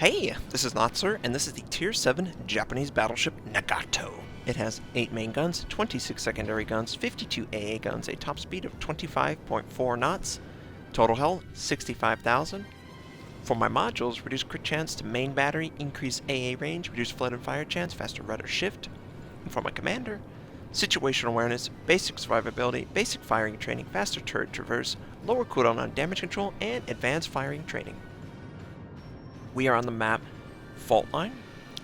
Hey, this is Notser, and this is the Tier 7 Japanese battleship Nagato. It has 8 main guns, 26 secondary guns, 52 AA guns, a top speed of 25.4 knots, total hull 65,000. For my modules, reduce crit chance to main battery, increase AA range, reduce flood and fire chance, faster rudder shift. And for my commander, situational awareness, basic survivability, basic firing training, faster turret traverse, lower cooldown on damage control, and advanced firing training. We are on the map Fault Line.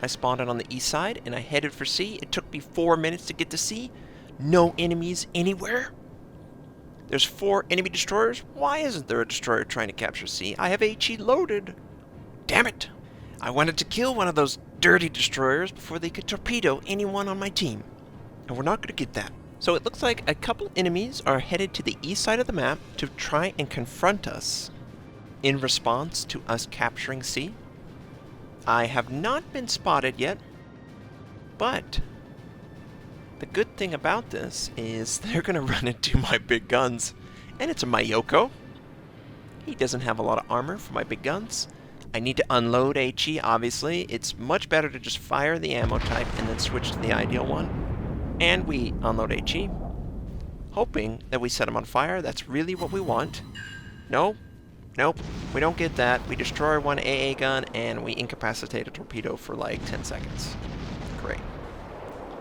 I spawned in on the east side and I headed for C. It took me 4 minutes to get to C. No enemies anywhere. There's 4 enemy destroyers. Why isn't there a destroyer trying to capture C? I have HE loaded. Damn it. I wanted to kill one of those dirty destroyers before they could torpedo anyone on my team. And we're not going to get that. So it looks like a couple enemies are headed to the east side of the map to try and confront us in response to us capturing C. I have not been spotted yet, but the good thing about this is they're going to run into my big guns, and it's a Mayoko. He doesn't have a lot of armor for my big guns. I need to unload HE, obviously. It's much better to just fire the ammo type and then switch to the ideal one. And we unload HE, hoping that we set him on fire. That's really what we want. Nope, we don't get that. We destroy one AA gun and we incapacitate a torpedo for like 10 seconds. Great.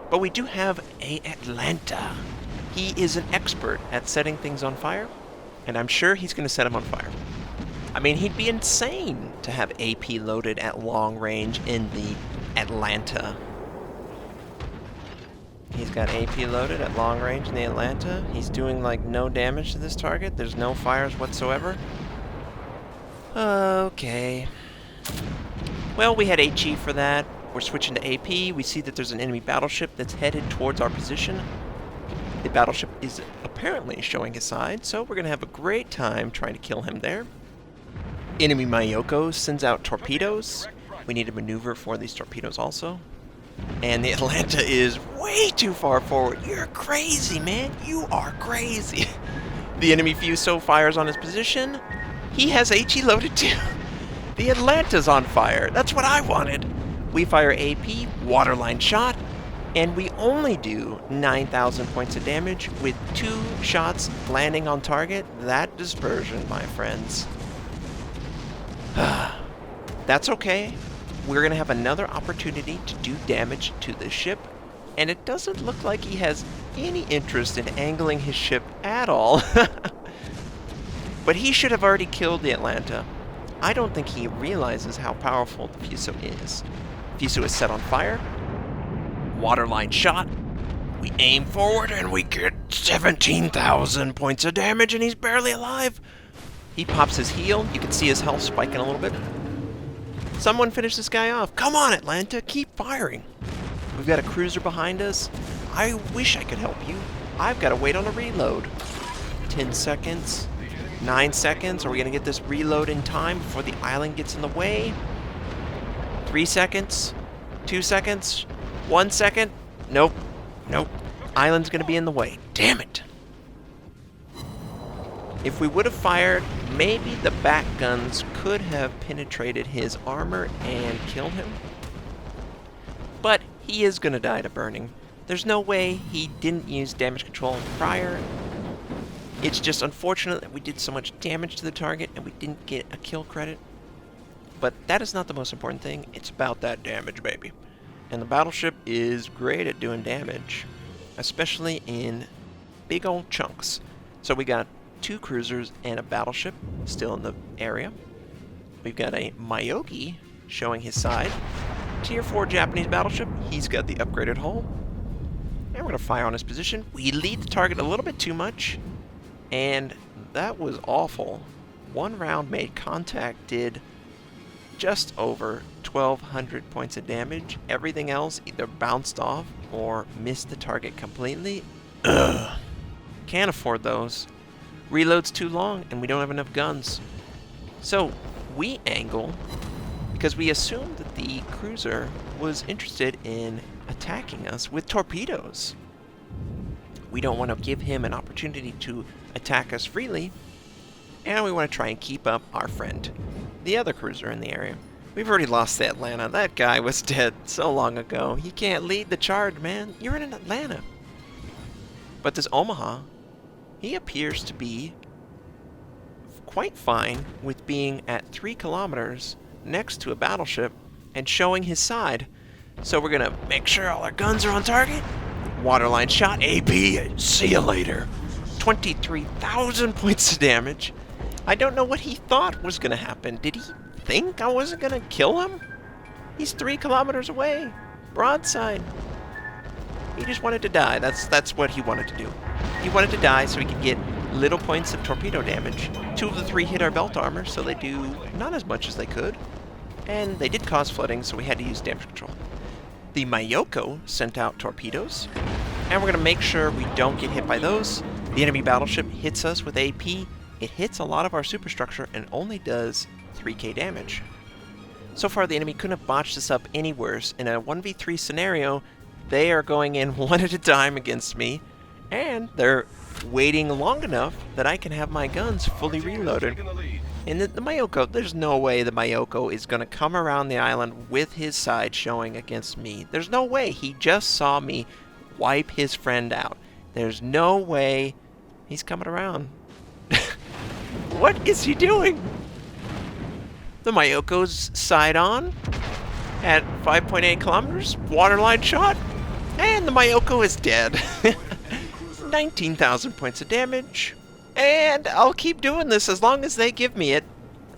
But we do have a Atlanta. He is an expert at setting things on fire, and I'm sure he's going to set them on fire. I mean, he'd be insane to have AP loaded at long range in the Atlanta. He's got AP loaded at long range in the Atlanta. He's doing like no damage to this target. There's no fires whatsoever. Okay. Well, we had HE for that. We're switching to AP. We see that there's an enemy battleship that's headed towards our position. The battleship is apparently showing his side, so we're going to have a great time trying to kill him there. Enemy Mayoko sends out torpedoes. We need to maneuver for these torpedoes also. And the Atlanta is way too far forward. You're crazy, man. You are crazy. The enemy Fuso fires on his position. He has HE loaded too. The Atlanta's on fire. That's what I wanted. We fire AP, waterline shot, and we only do 9,000 points of damage with 2 shots landing on target. That dispersion, my friends. That's okay. We're going to have another opportunity to do damage to this ship, and it doesn't look like he has any interest in angling his ship at all. But he should have already killed the Atlanta. I don't think he realizes how powerful the Fuso is. Fuso is set on fire. Waterline shot. We aim forward and we get 17,000 points of damage and he's barely alive. He pops his heel. You can see his health spiking a little bit. Someone finish this guy off. Come on, Atlanta. Keep firing. We've got a cruiser behind us. I wish I could help you. I've got to wait on a reload. 10 seconds. 9 seconds. Are we going to get this reload in time before the island gets in the way? 3 seconds. 2 seconds. 1 second. Nope. Island's going to be in the way. Damn it. If we would have fired, maybe the back guns could have penetrated his armor and killed him. But he is going to die to burning. There's no way he didn't use damage control prior. It's just unfortunate that we did so much damage to the target and we didn't get a kill credit. But that is not the most important thing. It's about that damage, baby. And the battleship is great at doing damage, especially in big old chunks. So we got 2 cruisers and a battleship still in the area. We've got a Mayoki showing his side. Tier 4 Japanese battleship. He's got the upgraded hull. And we're going to fire on his position. We lead the target a little bit too much. And that was awful. 1 round made contact, did just over 1,200 points of damage. Everything else either bounced off or missed the target completely. Ugh. Can't afford those. Reload's too long and we don't have enough guns. So we angle because we assumed that the cruiser was interested in attacking us with torpedoes. We don't want to give him an opportunity to attack us freely, and we want to try and keep up our friend, the other cruiser in the area. We've already lost the Atlanta. That guy was dead so long ago. He can't lead the charge, man. You're in Atlanta. But this Omaha, he appears to be quite fine with being at 3 kilometers next to a battleship and showing his side. So we're gonna make sure all our guns are on target. Waterline shot, AP, see you later. 23,000 points of damage. I don't know what he thought was gonna happen. Did he think I wasn't gonna kill him? He's 3 kilometers away. Broadside. He just wanted to die. That's what he wanted to do. He wanted to die so he could get little points of torpedo damage. 2 of the 3 hit our belt armor, so they do not as much as they could. And they did cause flooding, so we had to use damage control. The Mayoko sent out torpedoes, and we're going to make sure we don't get hit by those. The enemy battleship hits us with AP. It hits a lot of our superstructure and only does 3k damage. So far, the enemy couldn't have botched this up any worse. In a 1v3 scenario, they are going in one at a time against me, and they're waiting long enough that I can have my guns fully reloaded. And the Mayoko, there's no way the Mayoko is going to come around the island with his side showing against me. There's no way. He just saw me wipe his friend out. There's no way he's coming around. What is he doing? The Mayoko's side on at 5.8 kilometers. Waterline shot. And the Mayoko is dead. 19,000 points of damage. And I'll keep doing this as long as they give me it.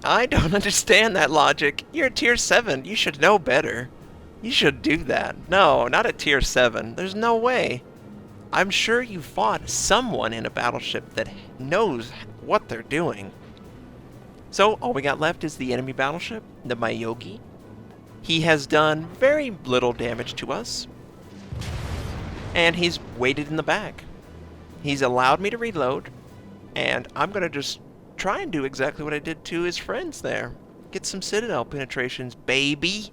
I don't understand that logic. You're a tier 7. You should know better. You should do that. No, not a tier 7. There's no way. I'm sure you fought someone in a battleship that knows what they're doing. So all we got left is the enemy battleship, the Mayoki. He has done very little damage to us. And he's waited in the back. He's allowed me to reload. And I'm going to just try and do exactly what I did to his friends there. Get some Citadel penetrations, baby.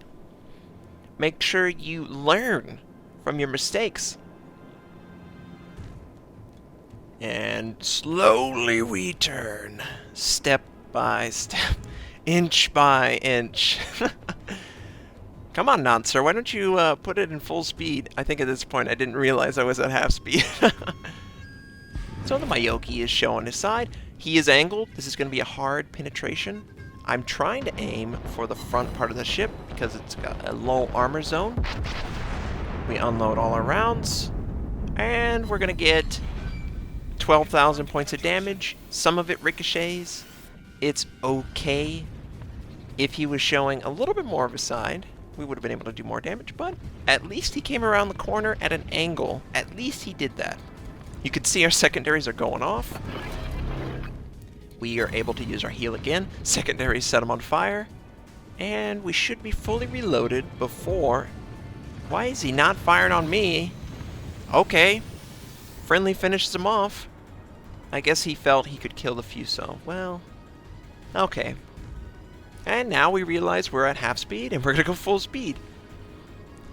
Make sure you learn from your mistakes. And slowly we turn. Step by step. Inch by inch. Come on, Notser. Why don't you put it in full speed? I think at this point I didn't realize I was at half speed. So the Mayoki is showing his side. He is angled. This is going to be a hard penetration. I'm trying to aim for the front part of the ship because it's got a low armor zone. We unload all our rounds. And we're going to get 12,000 points of damage. Some of it ricochets. It's okay. If he was showing a little bit more of his side, we would have been able to do more damage. But at least he came around the corner at an angle. At least he did that. You can see our secondaries are going off. We are able to use our heal again. Secondaries set them on fire. And we should be fully reloaded before... Why is he not firing on me? Okay. Friendly finishes him off. I guess he felt he could kill the Fuso. Well, okay. And now we realize we're at half speed and we're going to go full speed.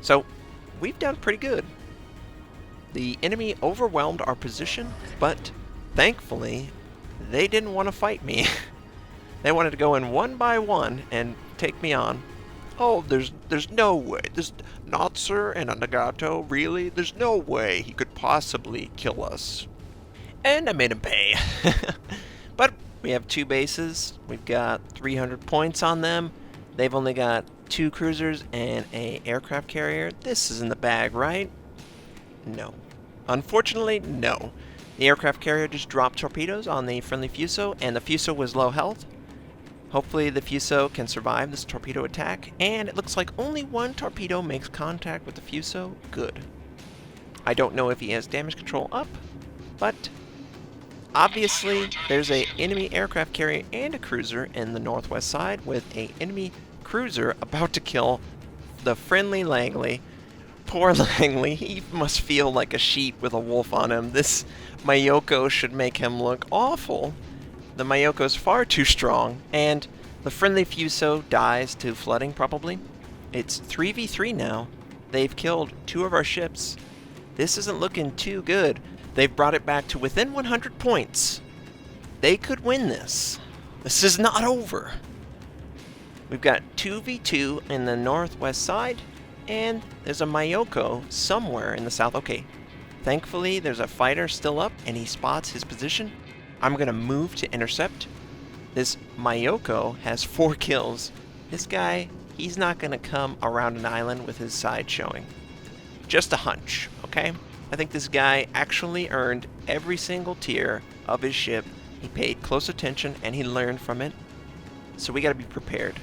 So, we've done pretty good. The enemy overwhelmed our position, but thankfully, they didn't want to fight me. They wanted to go in one by one and take me on. Oh, there's no way. There's Notser and a Nagato, really? There's no way he could possibly kill us. And I made him pay. But we have 2 bases. We've got 300 points on them. They've only got 2 cruisers and an aircraft carrier. This is in the bag, right? No. Unfortunately, no. The aircraft carrier just dropped torpedoes on the friendly Fuso, and the Fuso was low health. Hopefully the Fuso can survive this torpedo attack, and it looks like only 1 torpedo makes contact with the Fuso. Good. I don't know if he has damage control up, but obviously there's an enemy aircraft carrier and a cruiser in the northwest side with an enemy cruiser about to kill the friendly Langley. Poor Langley, he must feel like a sheep with a wolf on him. This Mayoko should make him look awful. The Mayoko's far too strong, and the friendly Fuso dies to flooding, probably. It's 3v3 now. They've killed 2 of our ships. This isn't looking too good. They've brought it back to within 100 points. They could win this. This is not over. We've got 2v2 in the northwest side, and there's a Mayoko somewhere in the south. Okay, thankfully there's a fighter still up, and he spots his position. I'm going to move to intercept. This Mayoko has 4 kills. This guy, he's not going to come around an island with his side showing. Just a hunch, okay? I think this guy actually earned every single tier of his ship. He paid close attention, and he learned from it. So we got to be prepared.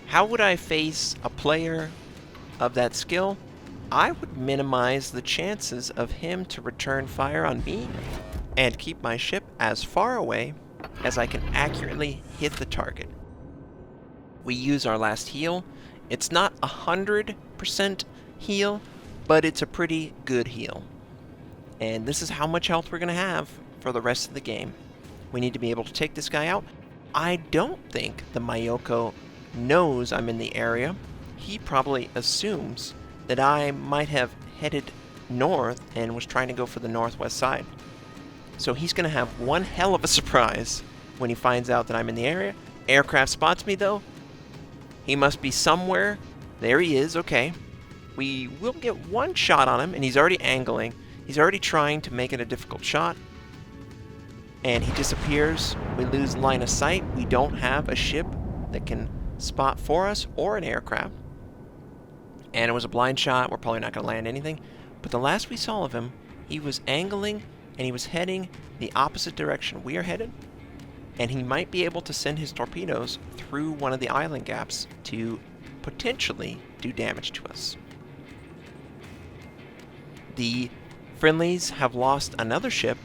How would I face a player of that skill? I would minimize the chances of him to return fire on me and keep my ship as far away as I can accurately hit the target. We use our last heal. It's not 100% heal, but it's a pretty good heal. And this is how much health we're going to have for the rest of the game. We need to be able to take this guy out. I don't think the Mayoko knows I'm in the area. He probably assumes that I might have headed north and was trying to go for the northwest side. So he's going to have one hell of a surprise when he finds out that I'm in the area. Aircraft spots me though. He must be somewhere. There he is, okay. We will get one shot on him, and he's already angling. He's already trying to make it a difficult shot. And he disappears. We lose line of sight. We don't have a ship that can spot for us or an aircraft. And it was a blind shot. We're probably not going to land anything. But the last we saw of him, he was angling and he was heading the opposite direction we are headed. And he might be able to send his torpedoes through one of the island gaps to potentially do damage to us. The friendlies have lost another ship.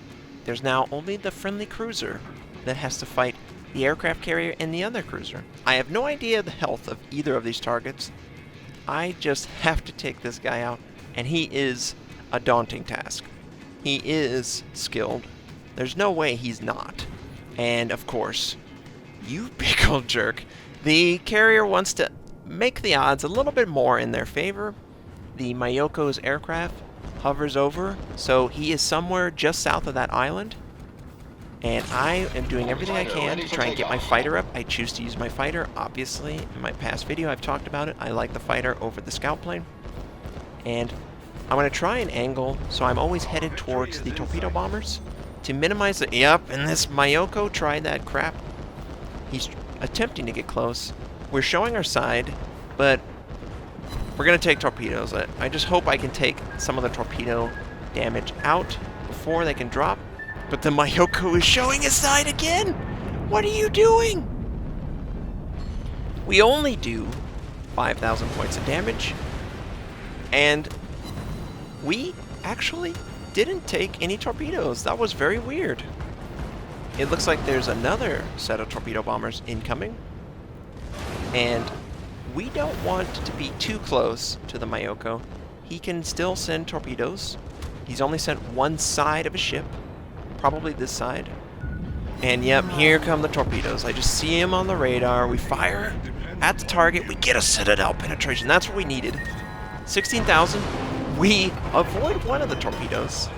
There's now only the friendly cruiser that has to fight the aircraft carrier and the other cruiser. I have no idea the health of either of these targets. I just have to take this guy out, and he is a daunting task. He is skilled. There's no way he's not. And of course, you big old jerk, the carrier wants to make the odds a little bit more in their favor. The Mayoko's aircraft hovers over, so he is somewhere just south of that island. And I am doing everything I can to try and get my fighter up. I choose to use my fighter, obviously. In my past video, I've talked about it. I like the fighter over the scout plane. And I'm going to try and angle so I'm always headed towards the torpedo bombers to minimize the... Yep, and this Mayoko tried that crap. He's attempting to get close. We're showing our side, but we're going to take torpedoes. I just hope I can take some of the torpedo damage out before they can drop. But the Mayoko is showing his side again! What are you doing? We only do 5,000 points of damage. And we actually didn't take any torpedoes. That was very weird. It looks like there's another set of torpedo bombers incoming. And we don't want to be too close to the Mayoko. He can still send torpedoes. He's only sent one side of a ship. Probably this side. And yep, here come the torpedoes. I just see him on the radar. We fire at the target. We get a Citadel penetration. That's what we needed. 16,000. We avoid one of the torpedoes.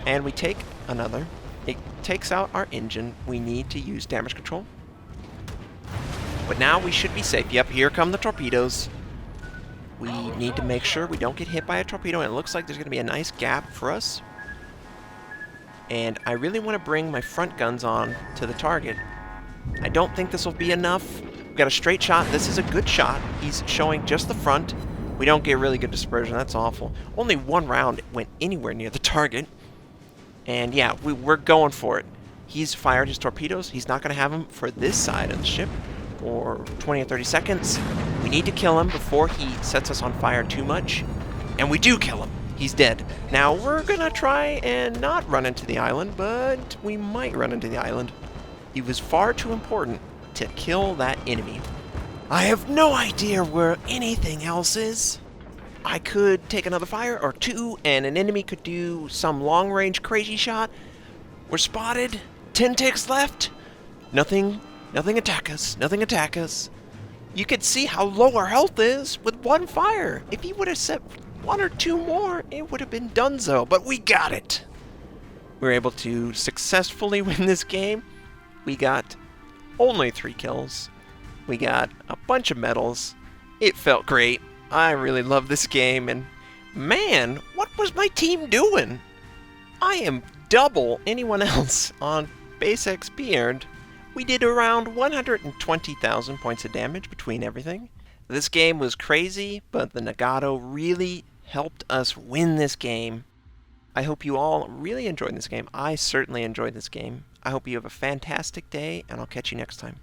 And we take another. It takes out our engine. We need to use damage control. But now we should be safe. Yep, here come the torpedoes. We need to make sure we don't get hit by a torpedo. And it looks like there's going to be a nice gap for us. And I really want to bring my front guns on to the target. I don't think this will be enough. We've got a straight shot. This is a good shot. He's showing just the front. We don't get really good dispersion. That's awful. Only one round went anywhere near the target. And yeah, we're going for it. He's fired his torpedoes. He's not going to have them for this side of the ship for 20 or 30 seconds. We need to kill him before he sets us on fire too much. And we do kill him. He's dead. Now, we're gonna try and not run into the island, but we might run into the island. He was far too important to kill that enemy. I have no idea where anything else is. I could take another fire or two, and an enemy could do some long-range crazy shot. We're spotted. 10 ticks left. Nothing attack us. Nothing attack us. You could see how low our health is with one fire. If he would have set one or two more, it would have been donezo, but we got it. We were able to successfully win this game. We got only 3 kills, We got a bunch of medals. It felt great. I really love this game, and man, what was my team doing? I am double anyone else on base XP earned. We did around 120,000 points of damage between everything. This game was crazy, but the Nagato really helped us win this game. I hope you all really enjoyed this game. I certainly enjoyed this game. I hope you have a fantastic day, and I'll catch you next time.